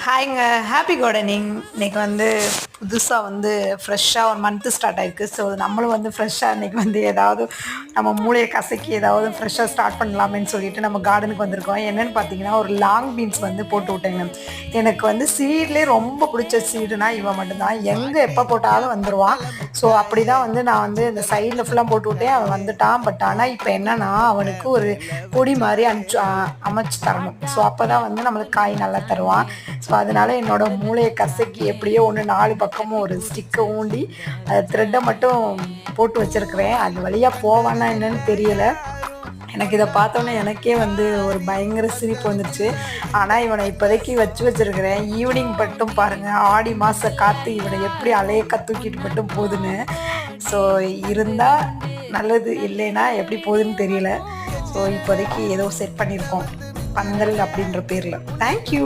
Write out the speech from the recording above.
ஹாய்ங்க. Happy gardening. இன்னைக்கு வந்து புதுசாக வந்து ஃப்ரெஷ்ஷாக ஒரு மந்த்து ஸ்டார்ட் ஆயிருக்கு. ஸோ நம்மளும் வந்து ஃப்ரெஷ்ஷாக இன்றைக்கி வந்து ஏதாவது நம்ம மூளையை கசக்கி ஏதாவது ஃப்ரெஷ்ஷாக ஸ்டார்ட் பண்ணலாமேன்னு சொல்லிட்டு நம்ம கார்டனுக்கு வந்திருக்கோம். என்னென்னு பார்த்தீங்கன்னா ஒரு லாங் பீன்ஸ் வந்து போட்டு விட்டேங்க. எனக்கு வந்து சீட்லேயே ரொம்ப பிடிச்ச சீடுனா இவன் மட்டும்தான். எங்கே எப்போ போட்டாலும் வந்துடுவான். ஸோ அப்படி தான் வந்து நான் வந்து இந்த சைடில் ஃபுல்லாக போட்டு விட்டேன். அவன் வந்துட்டான். பட் ஆனால் இப்போ என்னென்னா அவனுக்கு ஒரு கொடி மாதிரி அமைச்சு தரணும். ஸோ அப்போ தான் வந்து நம்மளுக்கு காய் நல்லா தருவான். ஸோ அதனால் என்னோடய மூளையை கசக்கி எப்படியோ ஒன்று 4 பக்கமும் ஒரு ஸ்டிக்கை ஊண்டி அதை த்ரெட்டை மட்டும் போட்டு வச்சுருக்கிறேன். அது வழியாக போவானா என்னன்னு தெரியலை. எனக்கு இதை பார்த்தோன்னே எனக்கே வந்து ஒரு பயங்கர சிரிப்பு வந்துடுச்சு. ஆனால் இவனை இப்போதைக்கு வச்சுருக்கிறேன். ஈவினிங் மட்டும் பாருங்கள், ஆடி மாத காற்று இவனை எப்படி அலையக்க தூக்கிட்டு மட்டும் போகுதுன்னு. ஸோ இருந்தால் நல்லது, இல்லைன்னா எப்படி போகுதுன்னு தெரியல. ஸோ இப்போதைக்கு ஏதோ செட் பண்ணியிருக்கோம் பந்தல் அப்படின்ற பேரில். தேங்க்யூ.